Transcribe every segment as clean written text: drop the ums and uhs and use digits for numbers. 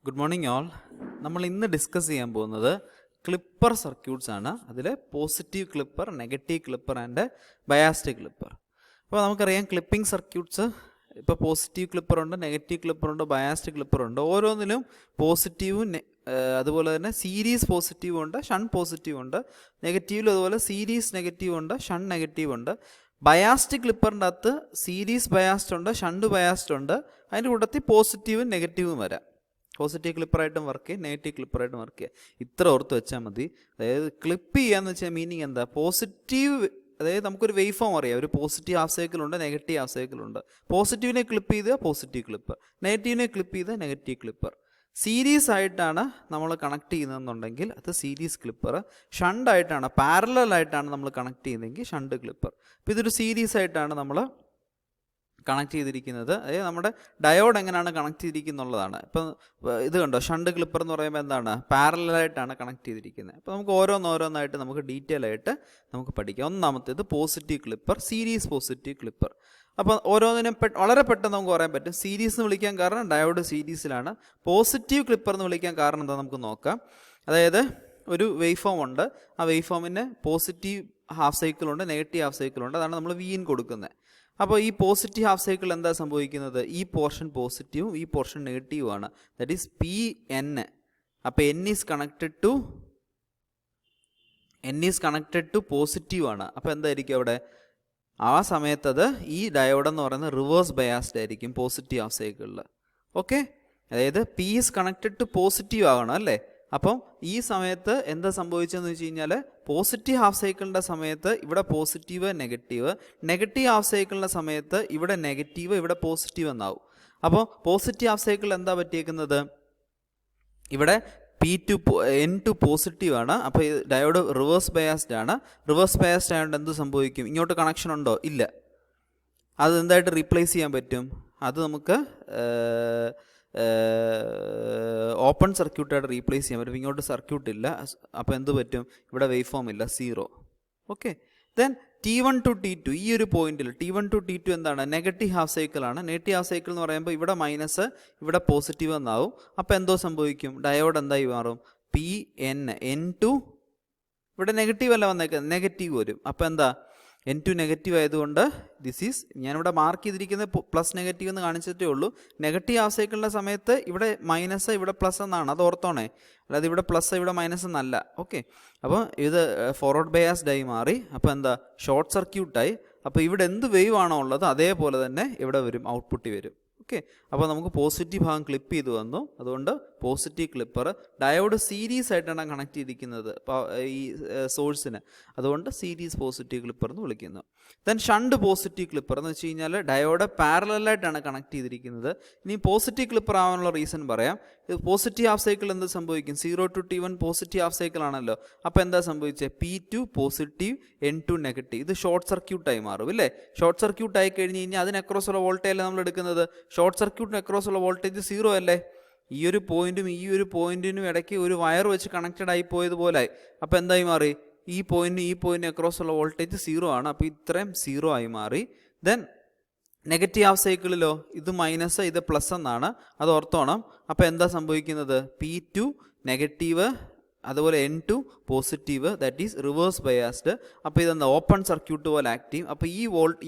Good morning all. നമ്മൾ ഇന്ന് discuss ചെയ്യാൻ പോകുന്നത് ക്ലിപ്പർ സർക്യൂട്ട്സ് ആണ്. അതിൽ positive clipper, negative clipper and biased clipper. അപ്പോൾ നമുക്കറിയാം ക്ലിപ്പിംഗ് സർക്യൂട്ട്സ് ഇപ്പോൾ പോസിറ്റീവ് ക്ലിപ്പറുണ്ട്, നെഗറ്റീവ് ക്ലിപ്പറുണ്ട്, ബയാസ്ഡ് ക്ലിപ്പറുണ്ട്. ഓരോന്നിലും പോസിറ്റീവും അതുപോലെ തന്നെ സീരീസ് പോസിറ്റീവ് ഉണ്ട്, ഷൺ പോസിറ്റീവ് ഉണ്ട്. നെഗറ്റീവിലും അതുപോലെ സീരീസ് നെഗറ്റീവ് ഉണ്ട്, ഷൺ നെഗറ്റീവ് ഉണ്ട്. ബയാസ്ഡ് ക്ലിപ്പറിൻ്റെ അകത്ത് സീരീസ് ബയാസ്ഡ് ഉണ്ട്, ഷണ്ട് ബയാസ്ഡ് ഉണ്ട്. അതിൻ്റെ കൂട്ടത്തിൽ പോസിറ്റീവും നെഗറ്റീവും വരാം. പോസിറ്റീവ് ക്ലിപ്പറായിട്ടും വർക്ക് ചെയ്യുക, നെഗറ്റീവ് ക്ലിപ്പറായിട്ടും വർക്ക് ചെയ്യുക. ഇത്ര ഓർത്ത് വെച്ചാൽ മതി. അതായത് ക്ലിപ്പ് ചെയ്യാന്ന് വെച്ചാൽ മീനിങ് എന്താ? പോസിറ്റീവ്, അതായത് നമുക്കൊരു വേവ് ഫോം അറിയാം. ഒരു പോസിറ്റീവ് ഹാഫ് സൈക്കിളുണ്ട്, നെഗറ്റീവ് ഹാഫ് സൈക്കിളുണ്ട്. പോസിറ്റീവിനെ ക്ലിപ്പ് ചെയ്ത് പോസിറ്റീവ് ക്ലിപ്പർ, നെഗറ്റീവിനെ ക്ലിപ്പ് ചെയ്ത് നെഗറ്റീവ് ക്ലിപ്പർ. സീരീസ് ആയിട്ടാണ് നമ്മൾ കണക്ട് ചെയ്യുന്നതെന്നുണ്ടെങ്കിൽ അത് സീരീസ് ക്ലിപ്പർ. ഷണ്ടായിട്ടാണ്, പാരലലായിട്ടാണ് നമ്മൾ കണക്ട് ചെയ്യുന്നതെങ്കിൽ ഷണ്ട് ക്ലിപ്പർ. അപ്പോൾ ഇതൊരു സീരീസ് ആയിട്ടാണ് നമ്മൾ കണക്ട് ചെയ്തിരിക്കുന്നത്. അതായത് നമ്മുടെ ഡയോഡ് എങ്ങനെയാണ് കണക്ട് ചെയ്തിരിക്കുന്നുള്ളതാണ്. ഇപ്പം ഇത് കണ്ടോ, ഷണ്ട് ക്ലിപ്പർ എന്ന് പറയുമ്പോൾ എന്താണ്? പാരലലായിട്ടാണ് കണക്ട് ചെയ്തിരിക്കുന്നത്. അപ്പോൾ നമുക്ക് ഓരോന്നോരോന്നായിട്ട് നമുക്ക് ഡീറ്റെയിൽ ആയിട്ട് നമുക്ക് പഠിക്കാം. ഒന്നാമത്തേത് positive clipper, series positive clipper. അപ്പോൾ ഓരോന്നിനും വളരെ പെട്ടെന്ന് നമുക്ക് പറയാൻ പറ്റും. സീരീസ് എന്ന് വിളിക്കാൻ കാരണം ഡയോഡ് സീരീസിലാണ്. പോസിറ്റീവ് ക്ലിപ്പർ എന്ന് വിളിക്കാൻ കാരണം എന്താ നമുക്ക് നോക്കാം. അതായത് ഒരു വേവ് ഫോം ഉണ്ട്, ആ വേവ് ഫോമിന് പോസിറ്റീവ് ഹാഫ് സൈക്കിളുണ്ട്, നെഗറ്റീവ് ഹാഫ് സൈക്കിളുണ്ട്. അതാണ് നമ്മൾ വിൻ കൊടുക്കുന്നത്. അപ്പോൾ ഈ പോസിറ്റീവ് ഹാഫ് സൈക്കിൾ എന്താ സംഭവിക്കുന്നത്? ഈ പോർഷൻ പോസിറ്റീവും ഈ പോർഷൻ നെഗറ്റീവും ആണ്. That is P N. അപ്പോൾ N is connected to positive ആണ്. അപ്പോൾ എന്തായിരിക്കും അവിടെ? ആ സമയത്തത് ഈ ഡയോഡ് എന്ന് പറയുന്നത് റിവേഴ്സ് ബയാസ്ഡ് ആയിരിക്കും പോസിറ്റീവ് ഹാഫ് സൈക്കിളിൽ. ഓക്കെ, അതായത് P is connected to positive ആകണം അല്ലേ? അപ്പം ഈ സമയത്ത് എന്താ സംഭവിച്ചതെന്ന് വെച്ച് കഴിഞ്ഞാൽ പോസിറ്റീവ് ഹാഫ് സൈക്കിളിൻ്റെ സമയത്ത് ഇവിടെ പോസിറ്റീവ് നെഗറ്റീവ്, നെഗറ്റീവ് ഹാഫ് സൈക്കിളിൻ്റെ സമയത്ത് ഇവിടെ നെഗറ്റീവ് ഇവിടെ പോസിറ്റീവ് എന്നാവും. അപ്പോൾ പോസിറ്റീവ് ഹാഫ് സൈക്കിൾ എന്താ പറ്റിയേക്കുന്നത്? ഇവിടെ N2 പോസിറ്റീവ് ആണ്. അപ്പോൾ ഡയോഡ് റിവേഴ്സ് ബയാസ്ഡ് ആണ്. റിവേഴ്സ് ബയാസ്ഡ് ആയതുകൊണ്ട് എന്ത് സംഭവിക്കും? ഇങ്ങോട്ട് കണക്ഷൻ ഉണ്ടോ? ഇല്ല. അത് എന്തായിട്ട് റീപ്ലേസ് ചെയ്യാൻ പറ്റും? അത് നമുക്ക് ഓപ്പൺ സർക്യൂട്ടായിട്ട് റീപ്ലേസ് ചെയ്യാൻ പറ്റും. ഇങ്ങോട്ട് സർക്യൂട്ട് ഇല്ല. അപ്പോൾ എന്ത് പറ്റും? ഇവിടെ വേവ് ഫോം ഇല്ല, 0. Okay, then T1 to T2 ഈ ഒരു പോയിന്റിൽ T1 to T2 എന്താണ്? നെഗറ്റീവ് ഹാഫ് സൈക്കിളാണ്. നെഗറ്റീവ് ഹാഫ് സൈക്കിൾ എന്ന് പറയുമ്പോൾ ഇവിടെ മൈനസ് ഇവിടെ പോസിറ്റീവ് എന്നാവും. അപ്പോൾ എന്തോ സംഭവിക്കും? ഡയോഡ് എന്തായി മാറും? N2 ഇവിടെ നെഗറ്റീവ് അല്ല വന്നേക്കുന്നത്, നെഗറ്റീവ് വരും. അപ്പോൾ എന്താ? N2 നെഗറ്റീവ് ആയതുകൊണ്ട് ദിസ് ഈസ്, ഞാനിവിടെ മാർക്ക് ചെയ്തിരിക്കുന്നത് പ്ലസ് നെഗറ്റീവ് എന്ന് കാണിച്ചിട്ടേ ഉള്ളൂ. നെഗറ്റീവ് ഹാഫ് സൈക്കിളിൻ്റെ സമയത്ത് ഇവിടെ മൈനസ് ഇവിടെ പ്ലസ് എന്നാണ്, അത് ഓർത്തോണേ. അല്ലാതെ ഇവിടെ പ്ലസ് ഇവിടെ മൈനസ് എന്നല്ല. ഓക്കെ, അപ്പോൾ ഇത് ഫോർവേഡ് ബയാസ്ഡ് ആയി മാറി. അപ്പോൾ എന്താ? ഷോർട്ട് സർക്യൂട്ടായി. അപ്പോൾ ഇവിടെ എന്ത് വേവ് ആണോ ഉള്ളത് അതേപോലെ തന്നെ ഇവിടെ വരും, ഔട്ട്പുട്ട് വരും. ഓക്കെ, അപ്പോൾ നമുക്ക് പോസിറ്റീവ് ഭാഗം ക്ലിപ്പ് ചെയ്ത് വന്നു. അതുകൊണ്ട് പോസിറ്റീവ് ക്ലിപ്പർ. ഡയോഡ് സീരീസ് ആയിട്ടാണ് കണക്ട് ചെയ്തിരിക്കുന്നത് ഈ സോഴ്സിന്, അതുകൊണ്ട് സീരീസ് പോസിറ്റീവ് ക്ലിപ്പർ എന്ന് വിളിക്കുന്നു. ദെൻ ഷണ്ട് പോസിറ്റീവ് ക്ലിപ്പർ എന്ന് വെച്ച് കഴിഞ്ഞാൽ ഡയോഡ് പാരലലായിട്ടാണ് കണക്ട് ചെയ്തിരിക്കുന്നത്. ഇനി പോസിറ്റീവ് ക്ലിപ്പർ ആവാനുള്ള റീസൺ പറയാം. പോസിറ്റീവ് ഹാഫ് സൈക്കിൾ എന്ത് സംഭവിക്കും? 0 to T1 positive half cycle ആണല്ലോ. അപ്പോൾ എന്താ സംഭവിച്ചത്? P2 positive, N2 negative. ഇത് ഷോർട്ട് സർക്യൂട്ടായി മാറും ഇല്ലേ? ഷോർട്ട് സർക്യൂട്ട് ആയി കഴിഞ്ഞ് കഴിഞ്ഞാൽ അതിന് അക്രോസ് ഉള്ള വോൾട്ടേജ് അല്ലേ നമ്മൾ എടുക്കുന്നത്? ഷോർട്ട് സർക്യൂട്ടിന് അക്രോസ് ഉള്ള വോൾട്ടേജ് 0 അല്ലേ? ഈ ഒരു പോയിന്റും ഈ ഒരു പോയിന്റിനും ഇടയ്ക്ക് ഒരു വയർ വെച്ച് കണക്റ്റഡ് ആയി പോയതുപോലെ. അപ്പോൾ എന്തായി മാറി? ഈ പോയിന്റിന് അക്രോസ് ഉള്ള വോൾട്ടേജ് 0 ആണ്. അപ്പോൾ ഇത്രയും 0 ആയി മാറി. ദെൻ നെഗറ്റീവ് ഹാഫ് സൈക്കിളിലോ ഇത് മൈനസ് ഇത് പ്ലസ് എന്നാണ്, അത് ഓർത്തോണം. അപ്പോൾ എന്താ സംഭവിക്കുന്നത്? P2 നെഗറ്റീവ്, അതുപോലെ N2 positive, that is reverse biased. അപ്പോൾ ഇതെന്താ? ഓപ്പൺ സർക്യൂട്ട് പോലെ ആക്ട് ചെയ്യും. അപ്പോൾ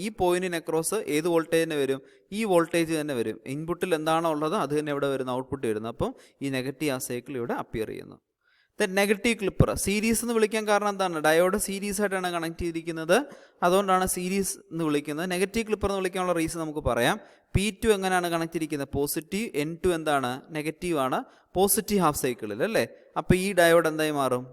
ഈ പോയിന്റിന് അക്രോസ് ഏത് വോൾട്ടേജ് തന്നെ വരും? ഈ വോൾട്ടേജ് തന്നെ വരും. ഇൻപുട്ടിൽ എന്താണോ ഉള്ളത് അത് തന്നെ ഇവിടെ വരുന്ന, ഔട്ട്പുട്ട് വരുന്നു. അപ്പം ഈ നെഗറ്റീവ് ഹാഫ് സൈക്കിൾ ഇവിടെ അപ്പിയർ ചെയ്യുന്നു. ദെൻ നെഗറ്റീവ് ക്ലിപ്പർ, സീരീസ് എന്ന് വിളിക്കാൻ കാരണം എന്താണ്? ഡയോഡ് സീരീസ് ആയിട്ടാണ് കണക്ട് ചെയ്തിരിക്കുന്നത്, അതുകൊണ്ടാണ് സീരീസ് എന്ന് വിളിക്കുന്നത്. നെഗറ്റീവ് ക്ലിപ്പർ എന്ന് വിളിക്കാനുള്ള റീസൺ നമുക്ക് പറയാം. P2 എങ്ങനെയാണ് കണക്ട് ചെയ്തിരിക്കുന്നത്? പോസിറ്റീവ്. N2 എന്താണ്? നെഗറ്റീവ് ആണ്, പോസിറ്റീവ് ഹാഫ് സൈക്കിളിൽ അല്ലേ? അപ്പോൾ ഈ ഡയോഡ് എന്തായി മാറും?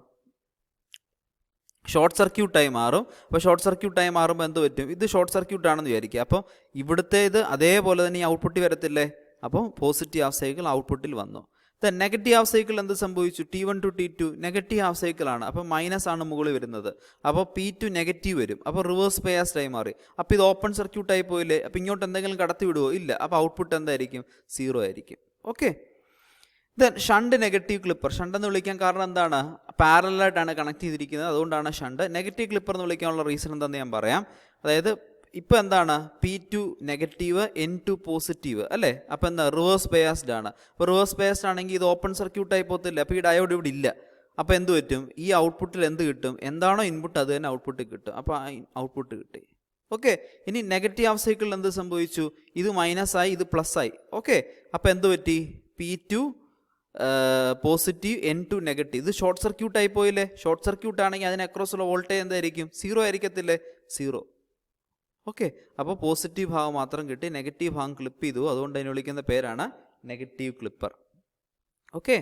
ഷോർട്ട് സർക്യൂട്ടായി മാറും. അപ്പോൾ ഷോർട്ട് സർക്യൂട്ടായി മാറുമ്പോൾ എന്ത് പറ്റും? ഇത് ഷോർട്ട് സർക്യൂട്ടാണെന്ന് വിചാരിക്കുക. അപ്പോൾ ഇവിടുത്തെ ഇത് അതേപോലെ തന്നെ ഈ ഔട്ട്പുട്ടിൽ വരത്തില്ലേ? അപ്പോൾ പോസിറ്റീവ് ഹാഫ് സൈക്കിൾ ഔട്ട്പുട്ടിൽ വന്നു. ദെൻ നെഗറ്റീവ് ഹാഫ് സൈക്കിൾ എന്ത് സംഭവിച്ചു? T1 to T2 negative half സൈക്കിളാണ്. അപ്പോൾ മൈനസ് ആണ് മുകളിൽ വരുന്നത്. അപ്പോൾ P2 നെഗറ്റീവ് വരും. അപ്പോൾ റിവേഴ്സ് ബയാസ്ഡ് ആയി മാറി. അപ്പോൾ ഇത് ഓപ്പൺ സർക്യൂട്ടായി പോയില്ലേ? അപ്പോൾ ഇങ്ങോട്ട് എന്തെങ്കിലും കടത്തി വിടുവോ? ഇല്ല. അപ്പോൾ ഔട്ട്പുട്ട് എന്തായിരിക്കും? 0 ആയിരിക്കും. Okay, then shunt negative clipper. Shunt എന്ന് വിളിക്കാൻ കാരണം എന്താണ്? പാരലലായിട്ടാണ് കണക്ട് ചെയ്തിരിക്കുന്നത്, അതുകൊണ്ടാണ് ഷണ്ട്. നെഗറ്റീവ് ക്ലിപ്പർ എന്ന് വിളിക്കാനുള്ള റീസൺ എന്താണെന്ന് ഞാൻ പറയാം. അതായത് ഇപ്പം എന്താണ് P2 നെഗറ്റീവ് N2 പോസിറ്റീവ് അല്ലേ? അപ്പോൾ എന്താ റിവേഴ്സ് ബയാസ്ഡ് ആണ്. അപ്പോൾ റിവേഴ്സ് ബയാസ്ഡ് ആണെങ്കിൽ ഇത് ഓപ്പൺ സർക്യൂട്ടായി പോകത്തില്ല. അപ്പോൾ ഈ ഡയോഡ് ഇവിടെ ഇല്ല. അപ്പോൾ എന്ത് പറ്റും? ഈ ഔട്ട്പുട്ടിൽ എന്ത് കിട്ടും? എന്താണോ ഇൻപുട്ട് അത് തന്നെ ഔട്ട്പുട്ട് കിട്ടും. അപ്പോൾ ആ ഔട്ട്പുട്ട് കിട്ടി. ഓക്കെ, ഇനി നെഗറ്റീവ് ഹാഫ് സൈക്കിളിൽ എന്ത് സംഭവിച്ചു? ഇത് മൈനസ് ആയി, ഇത് പ്ലസ് ആയി. ഓക്കെ, അപ്പോൾ എന്ത് പറ്റി? P2 positive N2 negative. ഇത് ഷോർട്ട് സർക്യൂട്ട് ആയി പോയില്ലേ? ഷോർട്ട് സർക്യൂട്ട് ആണെങ്കിൽ അതിന് അക്രോസുള്ള വോൾട്ടേജ് എന്തായിരിക്കും? 0 ആയിരിക്കത്തില്ലേ? 0. ഓക്കെ, അപ്പോൾ പോസിറ്റീവ് ഭാഗം മാത്രം കിട്ടി, നെഗറ്റീവ് ഭാഗം ക്ലിപ്പ് ചെയ്തു. അതുകൊണ്ട് അതിനെ വിളിക്കുന്ന പേരാണ് negative clipper. Okay,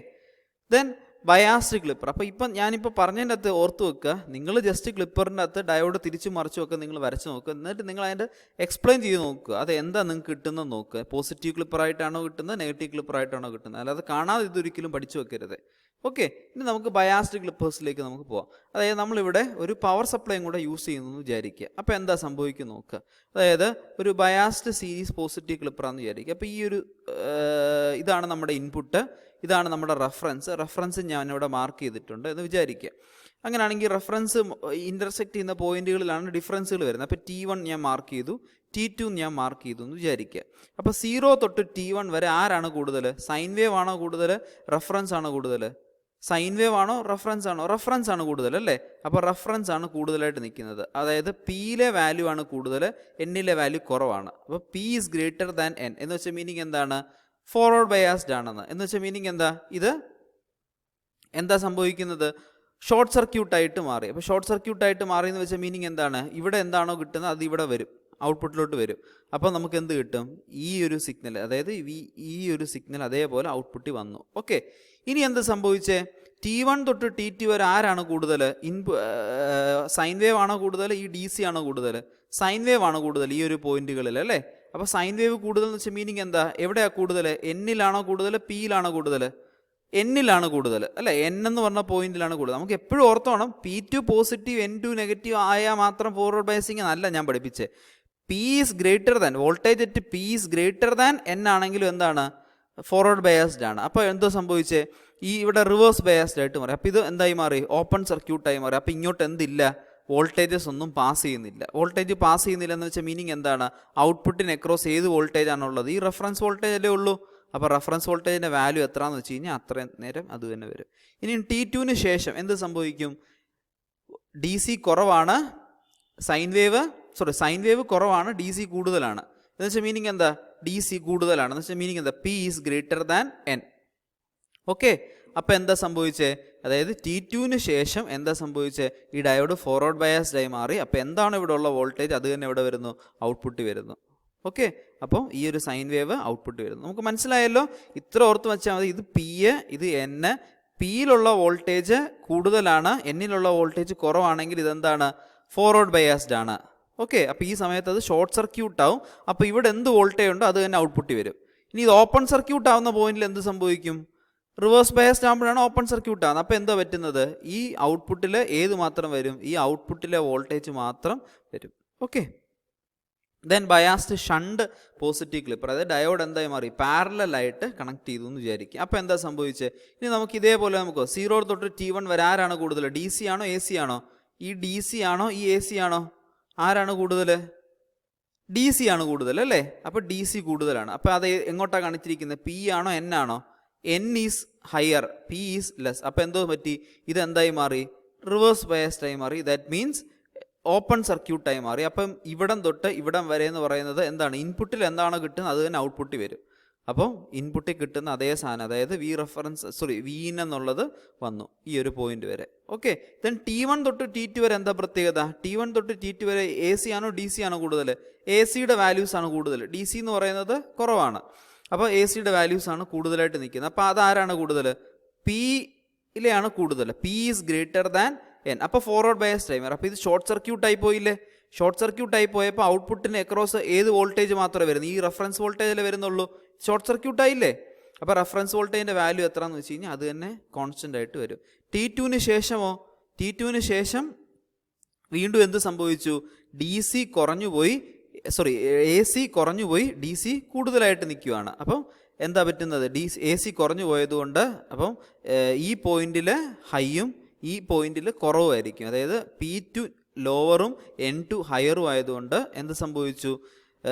then biased clipper. അപ്പോൾ ഇപ്പം ഞാനിപ്പോൾ പറഞ്ഞതിൻ്റെ അകത്ത് ഓർത്ത് വെക്കുക, നിങ്ങൾ ജസ്റ്റ് ക്ലിപ്പറിൻ്റെ അകത്ത് ഡയോഡ് തിരിച്ചു മറിച്ചും ഒക്കെ നിങ്ങൾ വരച്ച് നോക്കുക. എന്നിട്ട് നിങ്ങൾ അതിൻ്റെ എക്സ്പ്ലെയിൻ ചെയ്ത് നോക്കുക. അത് എന്താ നിങ്ങൾക്ക് കിട്ടുന്നത് നോക്കുക. പോസിറ്റീവ് ക്ലിപ്പറായിട്ടാണോ കിട്ടുന്നത്, നെഗറ്റീവ് ക്ലിപ്പറായിട്ടാണോ കിട്ടുന്നത്? അല്ലാതെ കാണാതെ ഇതൊരിക്കലും പഠിച്ചു വെക്കരുത്. ഓക്കെ, ഇനി നമുക്ക് ബയാസ്ഡ് ക്ലിപ്പേഴ്സിലേക്ക് നമുക്ക് പോവാം. അതായത് നമ്മളിവിടെ ഒരു പവർ സപ്ലൈയും കൂടെ യൂസ് ചെയ്യുന്നു വിചാരിക്കുക. അപ്പോൾ എന്താ സംഭവിക്കും നോക്കുക. അതായത് ഒരു ബയാസ്ഡ് സീരീസ് പോസിറ്റീവ് ക്ലിപ്പറാണെന്ന് വിചാരിക്കുക. അപ്പോൾ ഈ ഒരു ഇതാണ് നമ്മുടെ ഇൻപുട്ട്, ഇതാണ് നമ്മുടെ റെഫറൻസ് ഞാനിവിടെ മാർക്ക് ചെയ്തിട്ടുണ്ട് എന്ന് വിചാരിക്കുക. അങ്ങനെയാണെങ്കിൽ റെഫറൻസ് ഇൻ്റർസെക്റ്റ് ചെയ്യുന്ന പോയിന്റുകളിലാണ് ഡിഫറൻസുകൾ വരുന്നത്. അപ്പോൾ T1 ഞാൻ മാർക്ക് ചെയ്തു, T2 ഞാൻ മാർക്ക് ചെയ്തു എന്ന് വിചാരിക്കുക. അപ്പോൾ 0 തൊട്ട് T1 വരെ ആരാണ് കൂടുതൽ? സൈൻ വേവ് ആണോ കൂടുതൽ, റെഫറൻസ് ആണോ കൂടുതൽ? സൈൻ വേവ് ആണോ റെഫറൻസ് ആണോ? റെഫറൻസ് ആണ് കൂടുതൽ അല്ലേ? അപ്പോൾ റെഫറൻസ് ആണ് കൂടുതലായിട്ട് നിൽക്കുന്നത്. അതായത് Pയിലെ വാല്യൂ ആണ് കൂടുതൽ, Nയിലെ വാല്യൂ കുറവാണ്. അപ്പോൾ P is greater than N എന്ന് വെച്ചാൽ മീനിങ് എന്താണ്? ഫോർവേഡ് ബയാസ്ഡ് ആണെന്ന്. എന്ന് വെച്ചാൽ മീനിങ് എന്താ? ഇത് എന്താ സംഭവിക്കുന്നത്? ഷോർട്ട് സർക്യൂട്ടായിട്ട് മാറി. അപ്പോൾ ഷോർട്ട് സർക്യൂട്ടായിട്ട് മാറി എന്ന് വെച്ചാൽ മീനിങ് എന്താണ്? ഇവിടെ എന്താണോ കിട്ടുന്നത് അത് ഇവിടെ വരും, ഔട്ട്പുട്ടിലോട്ട് വരും. അപ്പോൾ നമുക്ക് എന്ത് കിട്ടും? ഈ ഒരു സിഗ്നൽ, അതായത് ഈ ഒരു സിഗ്നൽ അതേപോലെ ഔട്ട്പുട്ടിൽ വന്നു. ഓക്കെ, ഇനി എന്ത് സംഭവിച്ചേ? T1 തൊട്ട് T2 വരെ ആരാണ് കൂടുതൽ? സൈൻ വേവ് ആണോ കൂടുതൽ, ഈ DC ആണോ കൂടുതൽ? സൈൻ വേവ് ആണ് കൂടുതൽ ഈ ഒരു പോയിന്റുകളിൽ അല്ലേ? അപ്പോൾ സൈൻ വേവ് കൂടുതൽ എന്ന് വെച്ചാൽ മീനിങ് എന്താ? എവിടെയാണ് കൂടുതൽ? Nയിലാണോ കൂടുതൽ, Pയിലാണോ കൂടുതൽ? Nയിലാണ് കൂടുതൽ അല്ലേ? N എന്ന് പറഞ്ഞ പോയിന്റിലാണ് കൂടുതൽ. നമുക്ക് എപ്പോഴും ഓർത്തോണം, P2 പോസിറ്റീവ് N2 നെഗറ്റീവ് ആയാൽ മാത്രം ഫോർവേഡ് ബയസിങ് അല്ല ഞാൻ പഠിപ്പിച്ചത്. P is greater than, voltage at P is greater than N ആണെങ്കിലും എന്താണ്? ഫോർവേഡ് ബയാസ്ഡ് ആണ്. അപ്പോൾ എന്തോ സംഭവിച്ചേ? ഈ ഇവിടെ റിവേഴ്സ് ബയാസ്ഡ് ആയിട്ട് മാറി. അപ്പോൾ ഇത് എന്തായി മാറി? ഓപ്പൺ സർക്യൂട്ടായി മാറി. അപ്പോൾ ഇങ്ങോട്ട് എന്തില്ല? വോൾട്ടേജസ് ഒന്നും പാസ് ചെയ്യുന്നില്ല. വോൾട്ടേജ് പാസ് ചെയ്യുന്നില്ല എന്ന് വെച്ചാൽ മീനിങ് എന്താണ്? ഔട്ട്പുട്ടിന് അക്രോസ് ഏത് വോൾട്ടേജ് ആണുള്ളത്? ഈ റെഫറൻസ് വോൾട്ടേജ് അല്ലേ ഉള്ളൂ. അപ്പോൾ റെഫറൻസ് വോൾട്ടേജിൻ്റെ വാല്യൂ എത്രയാണെന്ന് വെച്ച് കഴിഞ്ഞാൽ അത്രയും നേരം അത് തന്നെ വരും. ഇനി T2 ശേഷം എന്ത് സംഭവിക്കും? DC കുറവാണ്, സൈൻ വേവ് കുറവാണ്, DC കൂടുതലാണ്. എന്ന് വെച്ചാൽ മീനിങ് എന്താ? DC കൂടുതലാണ് എന്ന് വെച്ചാൽ മീനിങ് എന്താ? P is greater than N. Okay, അപ്പോൾ എന്താ സംഭവിച്ചേ? അതായത് T2 ശേഷം എന്താ സംഭവിച്ചേ? ഈ ഡയോഡ് ഫോർവേഡ് ബയാസ്ഡ് ആയി മാറി. അപ്പോൾ എന്താണ് ഇവിടെ ഉള്ള വോൾട്ടേജ് അത് തന്നെ ഇവിടെ വരുന്നു, ഔട്ട്പുട്ട് വരുന്നു. ഓക്കെ, അപ്പോൾ ഈ ഒരു സൈൻ വേവ് ഔട്ട്പുട്ട് വരുന്നു. നമുക്ക് മനസ്സിലായല്ലോ? ഇത്ര ഓർത്ത് വെച്ചാൽ മതി. ഇത് P, ഇത് N. Pയിലുള്ള വോൾട്ടേജ് കൂടുതലാണ്, Nയിലുള്ള വോൾട്ടേജ് കുറവാണെങ്കിൽ ഇതെന്താണ്? ഫോർവേഡ് ബയാസ്ഡ് ആണ്. ഓക്കെ, അപ്പോൾ ഈ സമയത്ത് അത് ഷോർട്ട് സർക്യൂട്ട് ആവും. അപ്പോൾ ഇവിടെ എന്ത് വോൾട്ടേജ് ഉണ്ടോ അത് തന്നെ ഔട്ട്പുട്ട് വരും. ഇനി ഇത് ഓപ്പൺ സർക്യൂട്ട് ആവുന്ന പോയിന്റിൽ എന്ത് സംഭവിക്കും? റിവേഴ്സ് ബയാസ്ഡ് ആകുമ്പോഴാണ് ഓപ്പൺ സർക്യൂട്ട് ആവുന്നത്. അപ്പോൾ എന്താ പറ്റുന്നത്? ഈ ഔട്ട്പുട്ടിൽ ഏത് മാത്രം വരും? ഈ ഔട്ട്പുട്ടിലെ വോൾട്ടേജ് മാത്രം വരും. Okay, then biased shunt positive clipper. അതായത് ഡയോഡ് എന്തായി മാറി? പാരലലായിട്ട് കണക്ട് ചെയ്തു എന്ന് വിചാരിക്കുക. അപ്പോൾ എന്താ സംഭവിച്ചത്? ഇനി നമുക്ക് ഇതേപോലെ നമുക്ക് 0 തൊട്ട് T1 വരെ ആരാണ് കൂടുതൽ? DC ആണോ AC ആണോ? ഈ DC ആണോ ഈ AC ആണോ? ആരാണ് കൂടുതൽ? DC ആണ് കൂടുതൽ അല്ലേ? അപ്പോൾ DC കൂടുതലാണ്. അപ്പോൾ അത് എങ്ങോട്ടാണ് കാണിച്ചിരിക്കുന്നത്? P ആണോ N ആണോ? N is higher, P is less. അപ്പോൾ എന്തോ പറ്റി? ഇതെന്തായി മാറി? റിവേഴ്സ് ബയാസ്ഡ് ആയി മാറി. ദാറ്റ് മീൻസ് ഓപ്പൺ സർക്യൂട്ടായി മാറി. അപ്പം ഇവിടം തൊട്ട് ഇവിടം വരെ എന്ന് പറയുന്നത് എന്താണ്? ഇൻപുട്ടിൽ എന്താണോ കിട്ടുന്നത് അത് തന്നെ ഔട്ട്പുട്ടിൽ വരും. അപ്പം ഇൻപുട്ടിൽ കിട്ടുന്ന അതേ സാധനം, അതായത് Vin എന്നുള്ളത് വന്നു ഈ ഒരു പോയിന്റ് വരെ. ഓക്കെ, ദെൻ T1 തൊട്ട് T2 വരെ എന്താ പ്രത്യേകത? T1 തൊട്ട് T2 വരെ AC ആണോ DC ആണോ കൂടുതൽ? ACയുടെ വാല്യൂസ് ആണ് കൂടുതൽ, DC എന്ന് പറയുന്നത് കുറവാണ്. അപ്പോൾ ACയുടെ വാല്യൂസ് ആണ് കൂടുതലായിട്ട് നിൽക്കുന്നത്. അപ്പോൾ അതാരാണ് കൂടുതൽ? Pയിലെയാണ് കൂടുതൽ. P is greater than N. അപ്പോൾ ഫോർവേഡ് ബയാസ്ഡ് ആയി മാറി. അപ്പോൾ ഇത് ഷോർട്ട് സർക്യൂട്ടായി പോയില്ലേ? ഷോർട്ട് സർക്യൂട്ടായി പോയപ്പോൾ ഔട്ട്പുട്ടിന് അക്രോസ് ഏത് വോൾട്ടേജ് മാത്രമേ വരുന്നു? ഈ റെഫറൻസ് വോൾട്ടേജിലേ വരുന്നുള്ളൂ. ഷോർട്ട് സർക്യൂട്ടായില്ലേ? അപ്പോൾ റെഫറൻസ് വോൾട്ടേജിൻ്റെ വാല്യൂ എത്രയാണെന്ന് വെച്ച് കഴിഞ്ഞാൽ അത് തന്നെ കോൺസ്റ്റൻ്റ് ആയിട്ട് വരും. T2 ശേഷമോ? T2 ശേഷം വീണ്ടും എന്ത് സംഭവിച്ചു? AC കുറഞ്ഞുപോയി, DC കൂടുതലായിട്ട് നിൽക്കുകയാണ്. അപ്പം എന്താ പറ്റുന്നത്? AC കുറഞ്ഞു പോയതുകൊണ്ട് അപ്പം ഈ പോയിന്റിൽ ഹൈയും ഈ പോയിന്റിൽ കുറവുമായിരിക്കും. അതായത് P2 ലോവറും N2 ഹയറും ആയതുകൊണ്ട് എന്ത് സംഭവിച്ചു,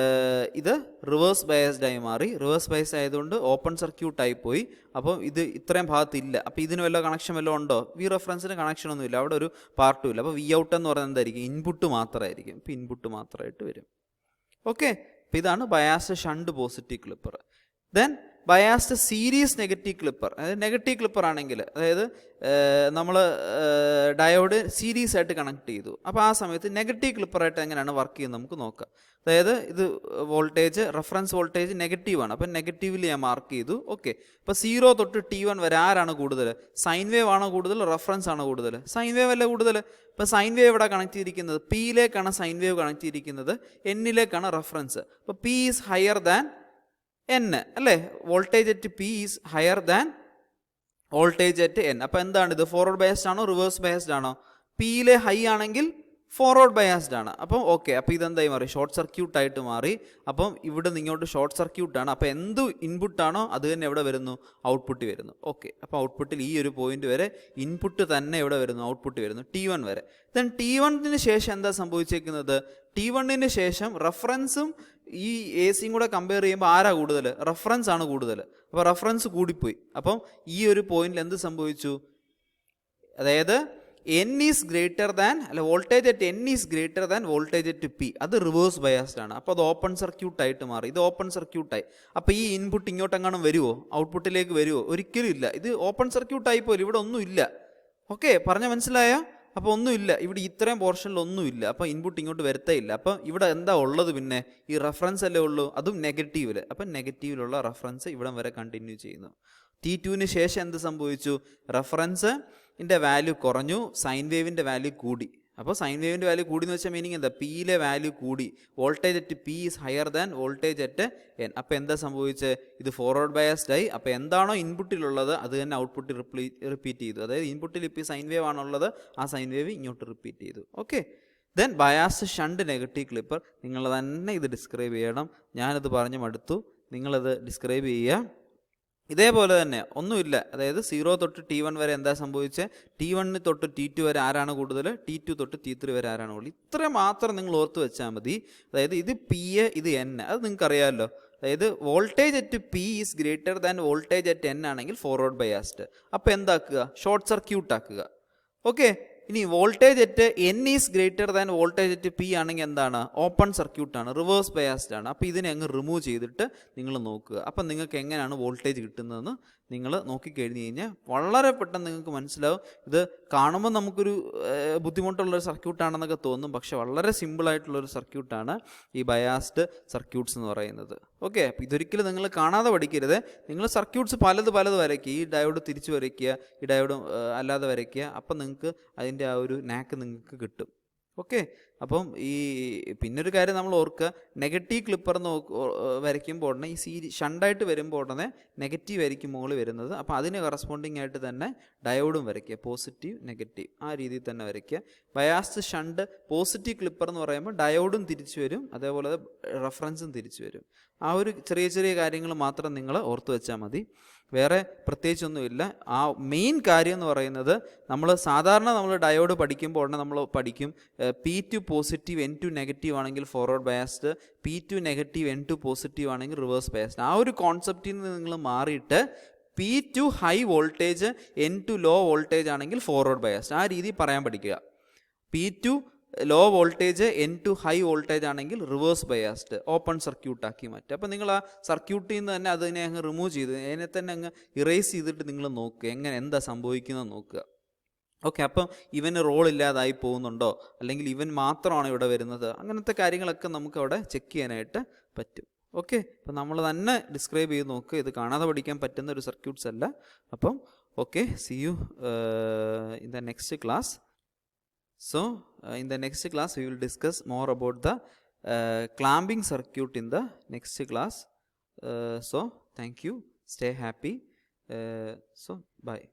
ഇത് റിവേഴ്സ് ബയസ്ഡായി മാറി. റിവേഴ്സ് ബയസ് ആയതുകൊണ്ട് ഓപ്പൺ സർക്യൂട്ടായി പോയി. അപ്പം ഇത് ഇത്രയും ഭാഗത്തില്ല. അപ്പോൾ ഇതിന് വല്ല കണക്ഷൻ വല്ലതും ഉണ്ടോ? വി റെഫറൻസിന് കണക്ഷൻ ഒന്നുമില്ല, അവിടെ ഒരു പാർട്ടും ഇല്ല. അപ്പോൾ വി ഔട്ട് എന്ന് പറയുന്നത് എന്തായിരിക്കും, ഇൻപുട്ട് മാത്രമായിരിക്കും. ഇപ്പോൾ ഇൻപുട്ട് മാത്രമായിട്ട് വരും. ഓക്കെ, അപ്പോൾ ഇതാണ് biased shunt positive clipper. Then biased series negative clipper. അതായത് നെഗറ്റീവ് ക്ലിപ്പർ ആണെങ്കിൽ, അതായത് നമ്മൾ ഡയോഡ് സീരീസ് ആയിട്ട് കണക്ട് ചെയ്തു. അപ്പോൾ ആ സമയത്ത് നെഗറ്റീവ് ക്ലിപ്പറായിട്ട് എങ്ങനെയാണ് വർക്ക് ചെയ്യുന്നത് നമുക്ക് നോക്കാം. അതായത് ഇത് വോൾട്ടേജ്, റെഫറൻസ് വോൾട്ടേജ് നെഗറ്റീവാണ്. അപ്പം നെഗറ്റീവിൽ ഞാൻ മാർക്ക് ചെയ്തു. ഓക്കെ, ഇപ്പോൾ 0 തൊട്ട് T1 വരെ ആരാണ് കൂടുതൽ? സൈൻ വേവ് ആണോ കൂടുതൽ, റെഫറൻസ് ആണോ കൂടുതൽ? സൈൻ വേവ് അല്ലേ കൂടുതൽ. ഇപ്പോൾ സൈൻ വേവ് ഇവിടെ കണക്ട് ചെയ്തിരിക്കുന്നത് പിയിലേക്കാണ്, സൈൻ വേവ് കണക്ട് ചെയ്തിരിക്കുന്നത് എന്നിലേക്കാണ് റെഫറൻസ്. അപ്പോൾ P is higher than N അല്ലേ, voltage at P is higher than voltage at N. അപ്പോൾ എന്താണ് ഇത്, ഫോർവേഡ് ബയസ്ഡ് ആണോ റിവേഴ്സ് ബയസ്ഡ് ആണോ? പിയിലെ ഹൈ ആണെങ്കിൽ ഫോർവേഡ് ബയാസ്ഡ് ആണ്. അപ്പം ഓക്കെ, അപ്പോൾ ഇതെന്തായി മാറി, ഷോർട്ട് സർക്യൂട്ടായിട്ട് മാറി. അപ്പം ഇവിടെ നിങ്ങോട്ട് ഷോർട്ട് സർക്യൂട്ടാണ്. അപ്പോൾ എന്ത് ഇൻപുട്ടാണോ അത് തന്നെ എവിടെ വരുന്നു, ഔട്ട്പുട്ട് വരുന്നു. ഓക്കെ, അപ്പോൾ ഔട്ട്പുട്ടിൽ ഈ ഒരു പോയിന്റ് വരെ ഇൻപുട്ട് തന്നെ എവിടെ വരുന്നു, ഔട്ട്പുട്ട് വരുന്നു T1 വരെ. ദെൻ T1 ശേഷം എന്താ സംഭവിച്ചേക്കുന്നത്, T1 ശേഷം റെഫറൻസും ഈ എ സിയും കൂടെ കമ്പയർ ചെയ്യുമ്പോൾ ആരാ കൂടുതൽ, റെഫറൻസ് ആണ് കൂടുതൽ. അപ്പോൾ റെഫറൻസ് കൂടിപ്പോയി. അപ്പം ഈ ഒരു പോയിന്റിൽ എന്ത് സംഭവിച്ചു, അതായത് N ഈസ് ഗ്രേറ്റർ ദാൻ, അല്ല voltage at N is greater than voltage at P. അത് റിവേഴ്സ് ബയാസ്ഡ് ആണ്. അപ്പോൾ അത് ഓപ്പൺ സർക്യൂട്ടായിട്ട് മാറി. ഇത് ഓപ്പൺ സർക്യൂട്ടായി. അപ്പോൾ ഈ ഇൻപുട്ട് ഇങ്ങോട്ടെങ്ങാനും വരുമോ, ഔട്ട്പുട്ടിലേക്ക് വരുമോ? ഒരിക്കലും ഇല്ല. ഇത് ഓപ്പൺ സർക്യൂട്ടായി പോലും, ഇവിടെ ഒന്നുമില്ല. ഓക്കെ, പറഞ്ഞ മനസ്സിലായോ? അപ്പോൾ ഒന്നുമില്ല, ഇവിടെ ഇത്രയും പോർഷനിൽ ഒന്നുമില്ല. അപ്പോൾ ഇൻപുട്ട് ഇങ്ങോട്ട് വരത്തേ ഇല്ല. അപ്പം ഇവിടെ എന്താ ഉള്ളത്, പിന്നെ ഈ റെഫറൻസ് അല്ലേ ഉള്ളൂ, അതും നെഗറ്റീവിൽ. അപ്പം നെഗറ്റീവിലുള്ള റെഫറൻസ് ഇവിടം വരെ കണ്ടിന്യൂ ചെയ്യുന്നു. T2 ശേഷം എന്ത് സംഭവിച്ചു, റെഫറൻസ് വാല്യൂ കുറഞ്ഞു, സൈൻ വേവിൻ്റെ വാല്യൂ കൂടി. അപ്പോൾ സൈൻ വേവിൻ്റെ വാല്യൂ കൂടി എന്ന് വെച്ചാൽ മീനിങ് എന്താ, പിയിലെ വാല്യൂ കൂടി. Voltage at P is higher than voltage at N. അപ്പോൾ എന്താ സംഭവിച്ചത്, ഇത് ഫോർവേഡ് ബയാസ്ഡ് ആയി. അപ്പോൾ എന്താണോ ഇൻപുട്ടിലുള്ളത് അത് തന്നെ ഔട്ട്പുട്ട് റിപ്പീറ്റ് ചെയ്തു. അതായത് ഇൻപുട്ടിൽ ഇപ്പോൾ സൈൻ വേവ് ആണുള്ളത്, ആ സൈൻ വേവ് ഇങ്ങോട്ട് റിപ്പീറ്റ് ചെയ്തു. Okay, then biased shunt negative clipper. നിങ്ങൾ തന്നെ ഇത് ഡിസ്ക്രൈബ് ചെയ്യണം. ഞാനിത് പറഞ്ഞു മടുത്തു, നിങ്ങളത് ഡിസ്ക്രൈബ് ചെയ്യുക. ഇതേപോലെ തന്നെ ഒന്നുമില്ല, അതായത് 0 തൊട്ട് T1 വരെ എന്താ സംഭവിച്ചത്, T1 തൊട്ട് T2 വരെ ആരാണ് കൂടുതൽ, T2 തൊട്ട് T3 വരെ ആരാണ് കൂടുതൽ. ഇത്ര മാത്രം നിങ്ങൾ ഓർത്ത് വെച്ചാൽ മതി. അതായത് ഇത് P, ഇത് N, അത് നിങ്ങൾക്ക് അറിയാമല്ലോ. അതായത് voltage at P is greater than voltage at N ആണെങ്കിൽ ഫോർവേഡ് ബയാസ്ഡ്. അപ്പോൾ എന്താക്കുക, ഷോർട്ട് സർക്യൂട്ട് ആക്കുക. ഓക്കെ, ഇനി voltage at N is greater than voltage at P ആണെങ്കിൽ എന്താണ്, ഓപ്പൺ സർക്യൂട്ടാണ്, റിവേഴ്സ് ബയാസ്ഡ് ആണ്. അപ്പോൾ ഇതിനെ അങ്ങ് റിമൂവ് ചെയ്തിട്ട് നിങ്ങൾ നോക്കുക. അപ്പം നിങ്ങൾക്ക് എങ്ങനെയാണ് വോൾട്ടേജ് കിട്ടുന്നതെന്ന് നിങ്ങൾ നോക്കിക്കഴിഞ്ഞ് കഴിഞ്ഞാൽ വളരെ പെട്ടെന്ന് നിങ്ങൾക്ക് മനസ്സിലാവും. ഇത് കാണുമ്പോൾ നമുക്കൊരു ബുദ്ധിമുട്ടുള്ളൊരു സർക്യൂട്ടാണെന്നൊക്കെ തോന്നും, പക്ഷെ വളരെ സിമ്പിളായിട്ടുള്ളൊരു സർക്യൂട്ടാണ് ഈ ബയാസ്ഡ് സർക്യൂട്ട്സ് എന്ന് പറയുന്നത്. ഓക്കെ, അപ്പോൾ ഇതൊരിക്കലും നിങ്ങൾ കാണാതെ പഠിക്കരുത്. നിങ്ങൾ സർക്യൂട്ട്സ് പലത് വരയ്ക്കുക. ഈ ഡയോഡ് തിരിച്ച് വരയ്ക്കുക, ഈ ഡയോഡ് അല്ലാതെ വരയ്ക്കുക. അപ്പം നിങ്ങൾക്ക് അതിൻ്റെ ആ ഒരു നാക്ക് നിങ്ങൾക്ക് കിട്ടും. ഓക്കെ, അപ്പം ഈ പിന്നൊരു കാര്യം നമ്മൾ ഓർക്കുക, നെഗറ്റീവ് ക്ലിപ്പർ വരയ്ക്കുമ്പോൾ ഉടനെ ഈ ഷണ്ടായിട്ട് വരുമ്പോൾ ഉടനെ നെഗറ്റീവ് ആയിരിക്കും മുകളിൽ വരുന്നത്. അപ്പോൾ അതിന് കറസ്പോണ്ടിങ് ആയിട്ട് തന്നെ ഡയോഡും വരയ്ക്കുക, പോസിറ്റീവ് നെഗറ്റീവ് ആ രീതിയിൽ തന്നെ വരയ്ക്കുക. ബയാസ്ഡ് ഷണ്ട് പോസിറ്റീവ് ക്ലിപ്പർ എന്ന് പറയുമ്പോൾ ഡയോഡും തിരിച്ചു വരും, അതേപോലെ റെഫറൻസും തിരിച്ചു വരും. ആ ഒരു ചെറിയ കാര്യങ്ങൾ മാത്രം നിങ്ങൾ ഓർത്ത് വെച്ചാൽ മതി, വേറെ പ്രത്യേകിച്ചൊന്നുമില്ല. ആ മെയിൻ കാര്യം എന്ന് പറയുന്നത്, സാധാരണ നമ്മൾ ഡയോഡ് പഠിക്കുമ്പോൾ ഉടനെ നമ്മൾ പഠിക്കും P2 പോസിറ്റീവ് N2 നെഗറ്റീവ് ആണെങ്കിൽ forward biased, P2 negative N2 positive ആണെങ്കിൽ റിവേഴ്സ് ബയാസ്ഡ്. ആ ഒരു കോൺസെപ്റ്റിൽ നിന്ന് നിങ്ങൾ മാറിയിട്ട് P2 high voltage N2 low voltage ആണെങ്കിൽ ഫോർവേഡ് ബയാസ്ഡ്, ആ രീതി പറയാൻ പഠിക്കുക. P2 low voltage N2 high voltage ആണെങ്കിൽ റിവേഴ്സ് ബയാസ്ഡ്, ഓപ്പൺ സർക്യൂട്ടാക്കി മാറ്റുക. അപ്പോൾ നിങ്ങൾ ആ സർക്യൂട്ടിൽ നിന്ന് തന്നെ അതിനെ അങ്ങ് റിമൂവ് ചെയ്ത് അതിനെ തന്നെ അങ്ങ് ഇറേസ് ചെയ്തിട്ട് നിങ്ങൾ നോക്കുക, എന്താ സംഭവിക്കുന്നത് നോക്കുക. ഓക്കെ, അപ്പം ഇവന് റോൾ ഇല്ലാതായി പോകുന്നുണ്ടോ, അല്ലെങ്കിൽ ഇവൻ മാത്രമാണോ ഇവിടെ വരുന്നത്, അങ്ങനത്തെ കാര്യങ്ങളൊക്കെ നമുക്ക് അവിടെ ചെക്ക് ചെയ്യാനായിട്ട് പറ്റും. ഓക്കെ, അപ്പം നമ്മൾ തന്നെ ഡിസ്ക്രൈബ് ചെയ്ത് നോക്കുക. ഇത് കാണാതെ പഠിക്കാൻ പറ്റുന്ന ഒരു സർക്യൂട്ട്സ് അല്ല. അപ്പം okay, C you in the next class. So in the next class we will discuss more about the clamping circuit in the next class. So thank you, stay happy. So bye.